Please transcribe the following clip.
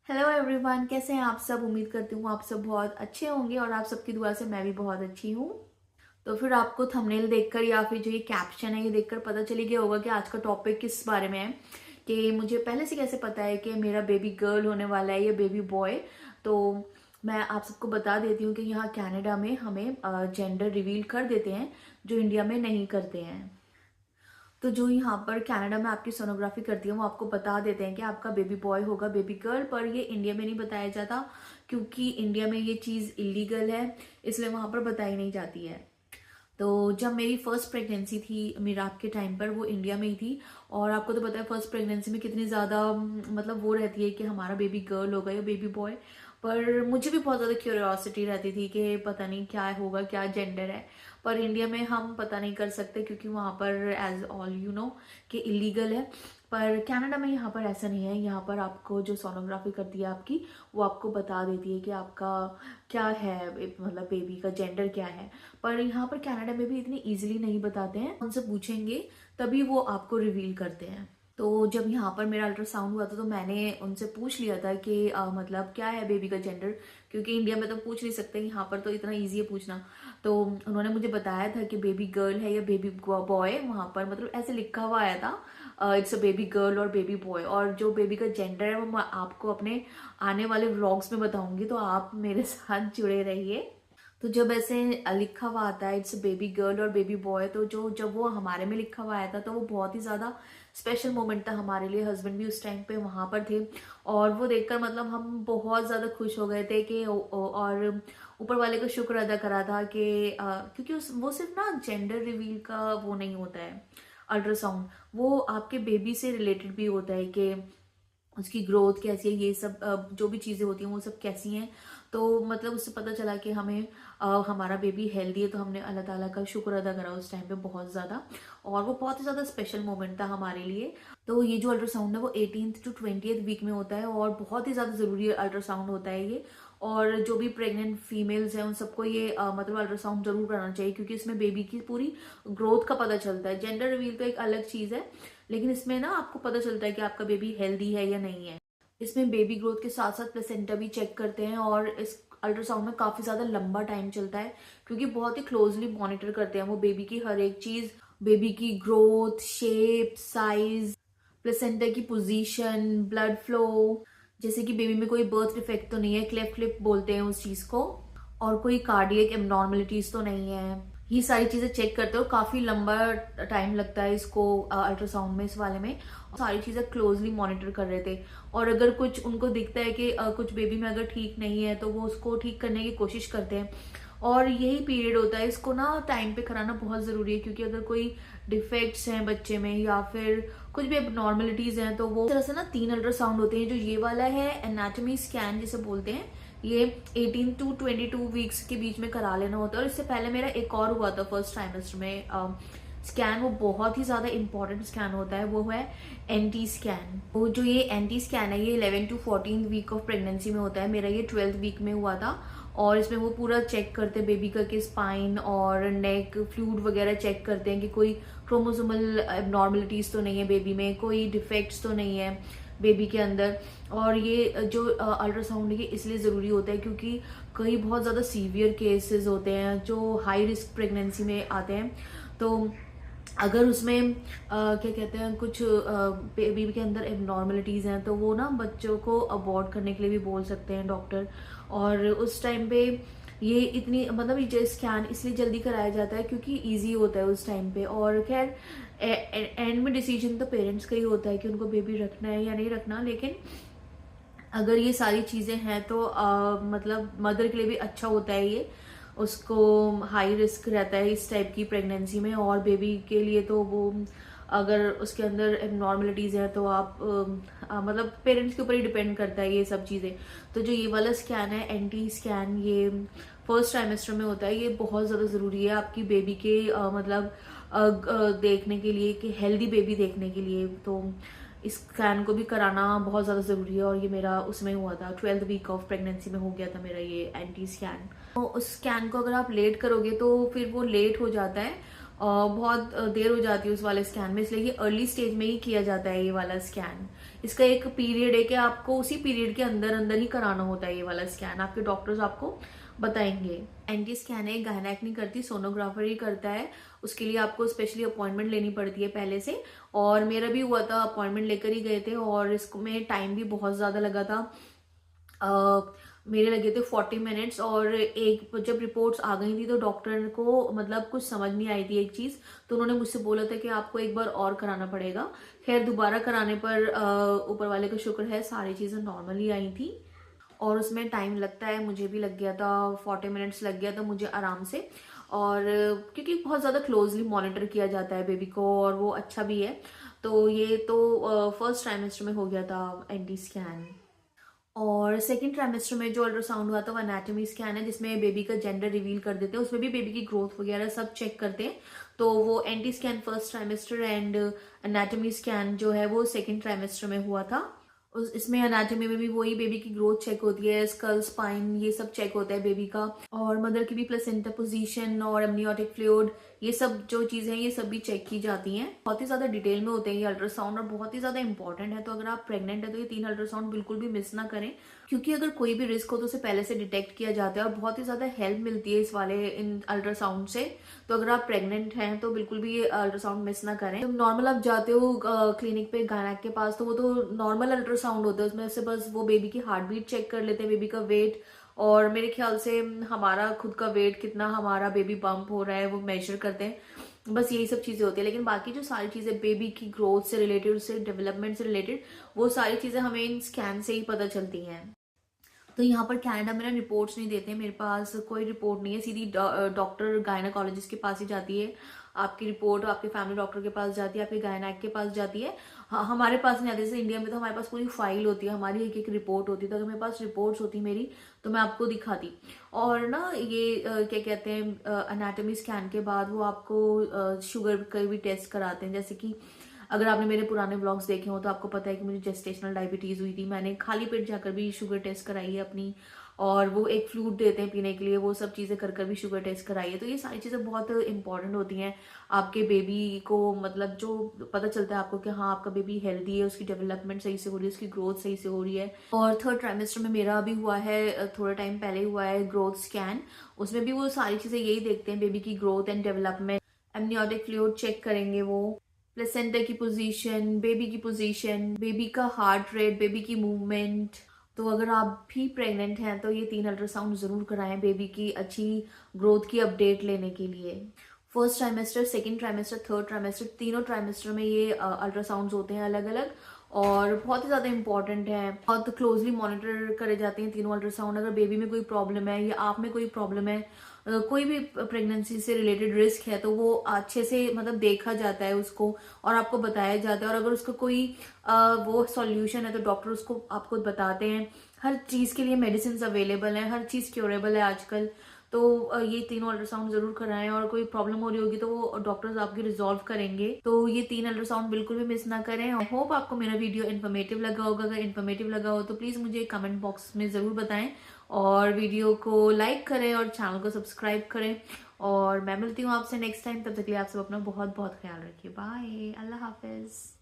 Hello everyone, कैसे हैं आप सब। उम्मीद करती हूँ आप सब बहुत अच्छे होंगे और आप सबकी दुआ से मैं भी बहुत अच्छी हूँ। तो फिर आपको थंबनेल देखकर या फिर जो ये कैप्शन है ये देखकर पता चली गया होगा कि आज का टॉपिक किस बारे में है। कि मुझे पहले से कैसे पता है कि मेरा बेबी गर्ल होने वाला है या बेबी बॉय। तो मैं आप सबको बता देती हूँ कि यहाँ कनाडा में हमें जेंडर रिवील कर देते हैं, जो इंडिया में नहीं करते हैं। तो जो यहाँ पर कनाडा में आपकी सोनोग्राफी करती है वो आपको बता देते हैं कि आपका बेबी बॉय होगा बेबी गर्ल, पर ये इंडिया में नहीं बताया जाता क्योंकि इंडिया में ये चीज़ इलीगल है, इसलिए वहाँ पर बताई नहीं जाती है। तो जब मेरी फर्स्ट प्रेगनेंसी थी मीराब के टाइम पर, वो इंडिया में ही थी। और आपको तो पता है फर्स्ट प्रेगनेंसी में कितनी ज़्यादा मतलब वो रहती है कि हमारा बेबी गर्ल होगा या बेबी बॉय। पर मुझे भी बहुत ज़्यादा क्यूरियोसिटी रहती थी कि पता नहीं क्या होगा, क्या जेंडर है। पर इंडिया में हम पता नहीं कर सकते क्योंकि वहाँ पर एज ऑल यू नो कि इलीगल है। पर कनाडा में यहाँ पर ऐसा नहीं है। यहाँ पर आपको जो सोनोग्राफी करती है आपकी, वो आपको बता देती है कि आपका क्या है, मतलब बेबी का जेंडर क्या है। पर यहाँ पर कनाडा में भी इतनी इजीली नहीं बताते हैं, उनसे पूछेंगे तभी वो आपको रिवील करते हैं। तो जब यहाँ पर मेरा अल्ट्रासाउंड हुआ था तो मैंने उनसे पूछ लिया था कि मतलब क्या है बेबी का जेंडर, क्योंकि इंडिया में तो पूछ नहीं सकते, यहाँ पर तो इतना ईजी है पूछना। तो उन्होंने मुझे बताया था कि बेबी गर्ल है या बेबी बॉय, वहाँ पर मतलब ऐसे लिखा हुआ आया था इट्स अ बेबी गर्ल और बेबी बॉय। और जो बेबी का जेंडर है वो मैं आपको अपने आने वाले व्लॉग्स में बताऊंगी, तो आप मेरे साथ जुड़े रहिए। तो जब ऐसे लिखा हुआ आता है इट्स बेबी गर्ल और बेबी बॉय, तो जो जब वो हमारे में लिखा हुआ आया था तो वो बहुत ही ज़्यादा स्पेशल मोमेंट था हमारे लिए। हस्बैंड भी उस टाइम पे वहाँ पर थे और वो देखकर मतलब हम बहुत ज़्यादा खुश हो गए थे कि और ऊपर वाले को शुक्र अदा करा था कि क्योंकि वो सिर्फ ना जेंडर रिवील का वो नहीं होता है अल्ट्रासाउंड, वो आपके बेबी से रिलेटेड भी होता है कि उसकी ग्रोथ कैसी है, ये सब जो भी चीज़ें होती हैं वो सब कैसी हैं। तो मतलब उससे पता चला कि हमें हमारा बेबी हेल्दी है, तो हमने अल्लाह ताला का शुक्र अदा करा उस टाइम पे बहुत ज़्यादा। और वो बहुत ही ज़्यादा स्पेशल मोमेंट था हमारे लिए। तो ये जो अल्ट्रासाउंड है वो 18th to 20th वीक में होता है और बहुत ही ज़्यादा ज़रूरी अल्ट्रासाउंड होता है ये। और जो भी प्रेग्नेंट फीमेल्स हैं उन सबको ये मतलब अल्ट्रासाउंड जरूर कराना चाहिए, क्योंकि इसमें बेबी की पूरी ग्रोथ का पता चलता है। जेंडर रिवील तो एक अलग चीज़ है, लेकिन इसमें ना आपको पता चलता है कि आपका बेबी हेल्दी है या नहीं है। इसमें बेबी ग्रोथ के साथ साथ प्लेसेंटा भी चेक करते हैं और इस अल्ट्रासाउंड में काफी ज्यादा लंबा टाइम चलता है, क्योंकि बहुत ही क्लोजली मॉनिटर करते हैं वो बेबी की हर एक चीज, बेबी की ग्रोथ, शेप, साइज, प्लेसेंटा की पोजीशन, ब्लड फ्लो, जैसे कि बेबी में कोई बर्थ डिफेक्ट तो नहीं है, क्लेफ्ट लिप बोलते हैं उस चीज को, और कोई कार्डियक एबनॉर्मलिटीज तो नहीं है। ये सारी चीजें चेक करते हो, काफी लंबा टाइम लगता है इसको अल्ट्रासाउंड में, इस वाले में सारी चीजें क्लोजली मॉनिटर कर रहे थे। और अगर कुछ उनको दिखता है कि कुछ बेबी में अगर ठीक नहीं है तो वो उसको ठीक करने की कोशिश करते हैं। और यही पीरियड होता है, इसको ना टाइम पे कराना बहुत जरूरी है, क्योंकि अगर कोई डिफेक्ट्स हैं बच्चे में या फिर कुछ भी एबनॉर्मलिटीज हैं तो वो इस तरह से ना 3 अल्ट्रासाउंड होते हैं। जो ये वाला है एनाटॉमी स्कैन जिसे बोलते हैं, ये 18 to 22 वीक्स के बीच में करा लेना होता है। और इससे पहले मेरा एक और हुआ था फर्स्ट ट्राइमेस्टर में स्कैन, वो बहुत ही ज्यादा इंपॉर्टेंट स्कैन होता है, वो है एनटी स्कैन। वो जो ये एनटी स्कैन है ये 11 to 14 वीक ऑफ प्रेगनेंसी में होता है। मेरा ये 12th वीक में हुआ था और इसमें वो पूरा चेक करते हैं बेबी का कि स्पाइन और नेक फ्लूइड वगैरह चेक करते हैं कि कोई क्रोमोसोमल एबनॉर्मलिटीज तो नहीं है बेबी में, कोई डिफेक्ट्स तो नहीं है बेबी के अंदर। और ये जो अल्ट्रासाउंड है ये इसलिए ज़रूरी होता है क्योंकि कई बहुत ज़्यादा सीवियर केसेस होते हैं जो हाई रिस्क प्रेगनेंसी में आते हैं। तो अगर उसमें क्या कहते हैं कुछ बेबी के अंदर एबनॉर्मलिटीज़ हैं तो वो ना बच्चों को अबॉर्ट करने के लिए भी बोल सकते हैं डॉक्टर। और उस टाइम पे ये इतनी मतलब ये स्कैन इसलिए जल्दी कराया जाता है क्योंकि इजी होता है उस टाइम पे। और खैर एंड में डिसीजन तो पेरेंट्स का ही होता है कि उनको बेबी रखना है या नहीं रखना, लेकिन अगर ये सारी चीज़ें हैं तो मतलब मदर के लिए भी अच्छा होता है ये। उसको हाई रिस्क रहता है इस टाइप की प्रेगनेंसी में, और बेबी के लिए तो वो अगर उसके अंदर एबनॉर्मलिटीज़ है तो आप मतलब पेरेंट्स के ऊपर ही डिपेंड करता है ये सब चीज़ें। तो जो ये वाला स्कैन है एंटी स्कैन, ये फर्स्ट ट्राइमेस्टर में होता है। ये बहुत ज़्यादा ज़रूरी है आपकी बेबी के मतलब देखने के लिए, कि हेल्दी बेबी देखने के लिए। तो इस स्कैन को भी कराना बहुत ज़्यादा ज़रूरी है और ये मेरा उसमें हुआ था 12th वीक ऑफ प्रेगनेंसी में हो गया था मेरा ये एंटी स्कैन। तो उस स्कैन को अगर आप लेट करोगे तो फिर वो लेट हो जाता है, बहुत देर हो जाती है उस वाले स्कैन में, इसलिए ये अर्ली स्टेज में ही किया जाता है ये वाला स्कैन। इसका एक पीरियड है कि आपको उसी पीरियड के अंदर अंदर ही कराना होता है ये वाला स्कैन, आपके डॉक्टर्स आपको बताएंगे। एनटी स्कैन है, गायनेक नहीं करती, सोनोग्राफर ही करता है। उसके लिए आपको स्पेशली अपॉइंटमेंट लेनी पड़ती है पहले से, और मेरा भी हुआ था, अपॉइंटमेंट लेकर ही गए थे, और इसको में टाइम भी बहुत ज़्यादा लगा था। मेरे लगे थे 40 मिनट्स, और एक जब रिपोर्ट्स आ गई थी तो डॉक्टर को मतलब कुछ समझ नहीं आई थी एक चीज़, तो उन्होंने मुझसे बोला था कि आपको एक बार और कराना पड़ेगा। खैर दोबारा कराने पर ऊपर वाले का शुक्र है सारी चीज़ें नॉर्मली आई थी, और उसमें टाइम लगता है, मुझे भी लग गया था 40 मिनट्स लग गया था मुझे आराम से। और क्योंकि बहुत ज़्यादा क्लोजली मॉनिटर किया जाता है बेबी को, और वो अच्छा भी है। तो ये तो फर्स्ट ट्राइमेस्टर में हो गया था एनटी स्कैन। और सेकंड ट्राइमेस्टर में जो अल्ट्रासाउंड हुआ था वो एनाटॉमी स्कैन है, जिसमें बेबी का जेंडर रिवील कर देते हैं, उसमें भी बेबी की ग्रोथ वगैरह सब चेक करते हैं। तो वो NT scan first trimester and anatomy scan जो है वो सेकंड ट्राइमेस्टर में हुआ था। इसमें एनाटॉमी में भी वही बेबी की ग्रोथ चेक होती है, स्कल स्पाइन ये सब चेक होता है बेबी का, और मदर की भी प्लेसेंटा पोजीशन और एमनियोटिक फ्लूइड ये सब जो चीजें हैं ये सब भी चेक की जाती हैं। बहुत ही ज्यादा डिटेल में होते हैं ये अल्ट्रासाउंड, और बहुत ही ज्यादा इंपॉर्टेंट है। तो अगर आप प्रेग्नेंट है तो ये 3 अल्ट्रासाउंड बिल्कुल भी मिस ना करें, क्योंकि अगर कोई भी रिस्क हो तो उसे पहले से डिटेक्ट किया जाता है, और बहुत ही ज्यादा हेल्प मिलती है इस वाले इन अल्ट्रासाउंड से। तो अगर आप प्रेग्नेंट हैं तो बिल्कुल भी ये अल्ट्रासाउंड मिस ना करें। जब नॉर्मल आप जाते हो क्लिनिक पे गायनेक के पास, तो वो तो नॉर्मल अल्ट्रासाउंड होता है, उसमें से बस वो बेबी की हार्ट बीट चेक कर लेते हैं, बेबी का वेट, और मेरे ख्याल से हमारा खुद का वेट कितना हमारा बेबी बम्प हो रहा है वो मेजर करते हैं, बस यही सब चीजें होती है। लेकिन बाकी जो सारी चीजें बेबी की ग्रोथ से रिलेटेड, उससे डेवलपमेंट से रिलेटेड, वो सारी चीजें हमें इन स्कैन से ही पता चलती हैं। तो यहाँ पर कनाडा में ना रिपोर्ट्स नहीं देते, मेरे पास कोई रिपोर्ट नहीं है, सीधी डॉक्टर गायनाकोलॉजिस्ट के पास ही जाती है आपकी रिपोर्ट, आपके फैमिली डॉक्टर के पास जाती है, आपके गायनाक के पास जाती है। हमारे पास नहीं आती, जैसे इंडिया में तो हमारे पास पूरी फाइल होती है, हमारी एक एक रिपोर्ट होती है, तो अगर मेरे पास रिपोर्ट्स होती मेरी तो मैं आपको दिखाती। और ना ये क्या कहते हैं, अनाटॉमी स्कैन के बाद वो आपको शुगर का भी टेस्ट कराते हैं। जैसे कि अगर आपने मेरे पुराने व्लॉग्स देखे हो तो आपको पता है कि मुझे जेस्टेशनल डायबिटीज हुई थी, मैंने खाली पेट जाकर भी शुगर टेस्ट कराई है अपनी, और वो एक फ्लूइड देते हैं पीने के लिए, वो सब चीज़ें कर कर भी शुगर टेस्ट कराई है। तो ये सारी चीज़ें बहुत इंपॉर्टेंट होती हैं आपके बेबी को, मतलब जो पता चलता है आपको कि हाँ आपका बेबी हेल्दी है, उसकी डेवलपमेंट सही से हो रही है, उसकी ग्रोथ सही से हो रही है। और थर्ड ट्राइमेस्टर में मेरा अभी हुआ है, थोड़ा टाइम पहले हुआ है ग्रोथ स्कैन, उसमें भी वो सारी चीज़ें यही देखते हैं, बेबी की growth and development, amniotic fluid check करेंगे वो, प्लेसेंटा की पोजीशन, बेबी की पोजीशन, बेबी का हार्ट रेट, बेबी की मूवमेंट। तो अगर आप भी प्रेग्नेंट हैं तो ये 3 अल्ट्रासाउंड जरूर कराएं बेबी की अच्छी ग्रोथ की अपडेट लेने के लिए। First trimester, second trimester, third trimester, तीनों ट्राइमेस्टर में ये अल्ट्रासाउंड्स होते हैं अलग अलग, और बहुत ही ज़्यादा इंपॉर्टेंट है, बहुत क्लोजली मॉनिटर करे जाते हैं तीनों अल्ट्रासाउंड। अगर बेबी में कोई प्रॉब्लम है या आप में कोई प्रॉब्लम है, कोई भी प्रेगनेंसी से रिलेटेड रिस्क है, तो वो अच्छे से मतलब देखा जाता है उसको, और आपको बताया जाता है, और अगर उसका कोई वो सॉल्यूशन है तो डॉक्टर उसको आपको बताते हैं। हर चीज़ के लिए मेडिसिन अवेलेबल हैं, हर चीज़ क्योरेबल है आजकल। तो ये तीनों अल्ट्रासाउंड जरूर कराएं, और कोई प्रॉब्लम हो रही होगी तो वो डॉक्टर्स आपकी रिजॉल्व करेंगे। तो ये 3 अल्ट्रासाउंड बिल्कुल भी मिस ना करें। आई होप आपको मेरा वीडियो इन्फॉर्मेटिव लगा होगा, अगर इन्फॉर्मेटिव लगा हो तो प्लीज़ मुझे कमेंट बॉक्स में ज़रूर बताएं, और वीडियो को लाइक करें और चैनल को सब्सक्राइब करें। और मैं मिलती हूँ आपसे नेक्स्ट टाइम, तब तक के लिए आप सब अपना बहुत बहुत ख्याल रखिए। बाय, अल्लाह हाफिज।